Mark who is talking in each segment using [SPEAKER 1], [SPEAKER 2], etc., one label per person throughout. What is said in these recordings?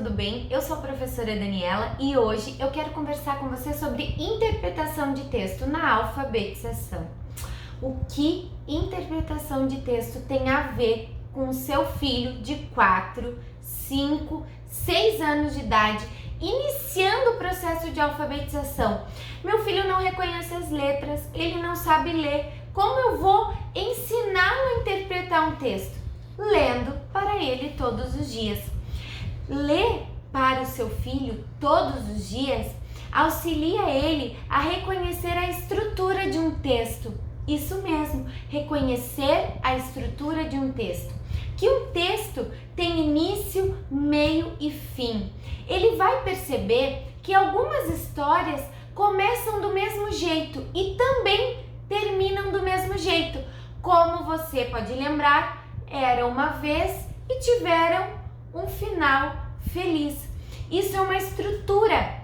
[SPEAKER 1] tudo bem? Eu sou a professora Daniela e hoje eu quero conversar com você sobre interpretação de texto na alfabetização. O que interpretação de texto tem a ver com o seu filho de 4, 5, 6 anos de idade, iniciando o processo de alfabetização? Meu filho não reconhece as letras, ele não sabe ler. Como eu vou ensiná-lo a interpretar um texto? Lendo para ele todos os dias. Ler para o seu filho todos os dias auxilia ele a reconhecer a estrutura de um texto. Isso mesmo, reconhecer a estrutura de um texto. Que um texto tem início, meio e fim. Ele vai perceber que algumas histórias começam do mesmo jeito e também terminam do mesmo jeito. Como você pode lembrar, era uma vez e tiveram um final feliz. Isso é uma estrutura.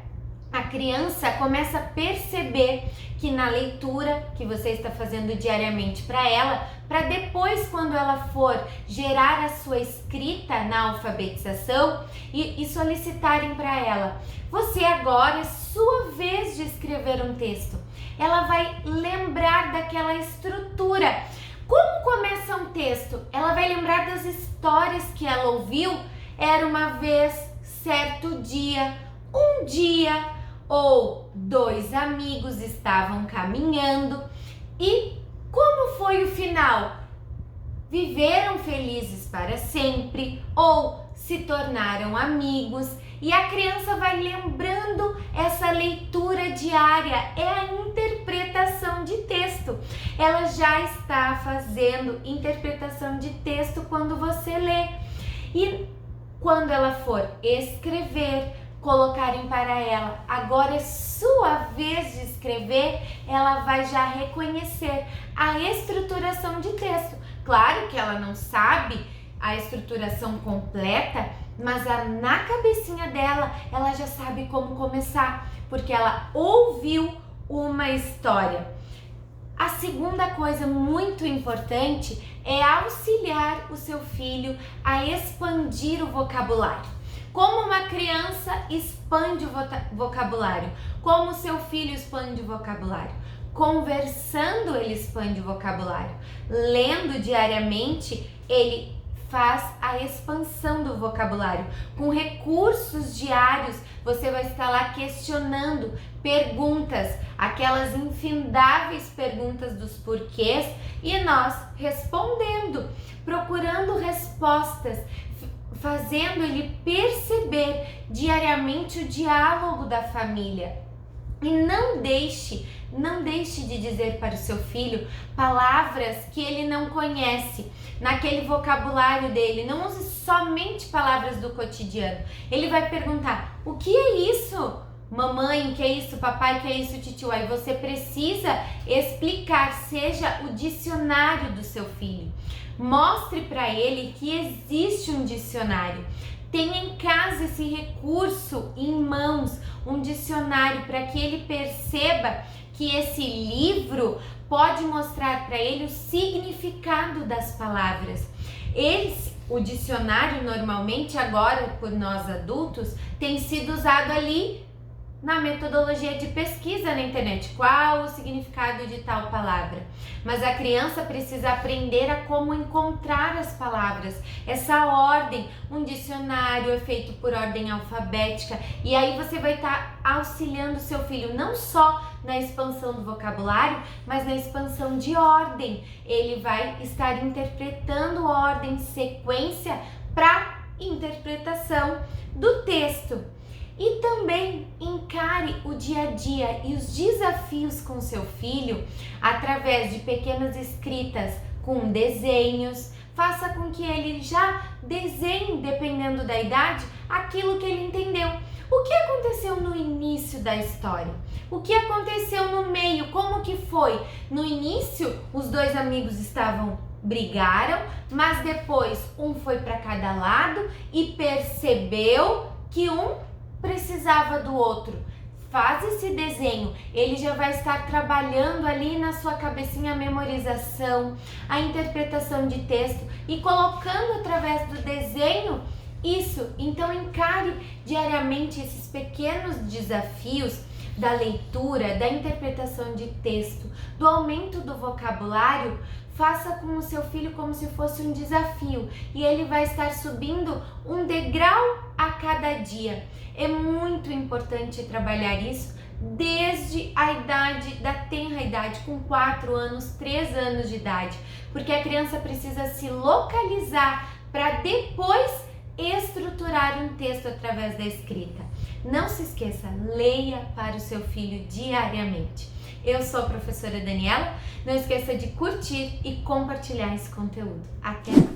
[SPEAKER 1] A criança começa a perceber que na leitura que você está fazendo diariamente para ela, para depois, quando ela for gerar a sua escrita na alfabetização e solicitarem para ela, você agora é sua vez de escrever um texto. Ela vai lembrar daquela estrutura. Como começa um texto? Ela vai lembrar das histórias que ela ouviu. Era uma vez, certo dia, um dia, ou dois amigos estavam caminhando. E como foi o final? Viveram felizes para sempre ou se tornaram amigos. E a criança vai lembrando essa leitura diária, é a interpretação de texto. Ela já está fazendo interpretação de texto quando você lê. E quando ela for escrever, colocarem para ela, agora é sua vez de escrever, ela vai já reconhecer a estruturação de texto. Claro que ela não sabe a estruturação completa, mas na cabecinha dela, ela já sabe como começar, porque ela ouviu uma história. A segunda coisa muito importante é auxiliar o seu filho a expandir o vocabulário. Como uma criança expande o vocabulário? Como o seu filho expande o vocabulário? Conversando, ele expande o vocabulário. Lendo diariamente, ele faz a expansão do vocabulário. Com recursos diários, você vai estar lá questionando perguntas, aquelas infindáveis perguntas dos porquês, e nós respondendo, procurando respostas, fazendo ele perceber diariamente o diálogo da família. E não deixe de dizer para o seu filho palavras que ele não conhece, naquele vocabulário dele. Não use somente palavras do cotidiano. Ele vai perguntar: o que é isso, mamãe? O que é isso, papai? O que é isso, titio? Aí você precisa explicar, seja o dicionário do seu filho. Mostre para ele que existe um dicionário. Tenha em casa esse recurso em mãos, um dicionário, para que ele perceba que esse livro pode mostrar para ele o significado das palavras. O dicionário normalmente agora por nós adultos tem sido usado ali na metodologia de pesquisa na internet, qual o significado de tal palavra. Mas a criança precisa aprender a como encontrar as palavras, essa ordem. Um dicionário é feito por ordem alfabética, e aí você vai estar auxiliando o seu filho não só na expansão do vocabulário, mas na expansão de ordem. Ele vai estar interpretando ordem, sequência para interpretação do texto. E também encare o dia a dia e os desafios com seu filho através de pequenas escritas com desenhos. Faça com que ele já desenhe, dependendo da idade, aquilo que ele entendeu. O que aconteceu no início da história? O que aconteceu no meio? Como que foi? No início, os dois amigos brigaram, mas depois um foi para cada lado e percebeu que um precisava do outro. Faz esse desenho, ele já vai estar trabalhando ali na sua cabecinha a memorização, a interpretação de texto e colocando através do desenho Isso, então encare diariamente esses pequenos desafios da leitura, da interpretação de texto, do aumento do vocabulário. Faça com o seu filho como se fosse um desafio e ele vai estar subindo um degrau a cada dia. É muito importante trabalhar isso desde a idade, da tenra idade, com 4 anos, 3 anos de idade, porque a criança precisa se localizar para depois estruturar um texto através da escrita. Não se esqueça, leia para o seu filho diariamente. Eu sou a professora Daniela, não esqueça de curtir e compartilhar esse conteúdo. Até mais!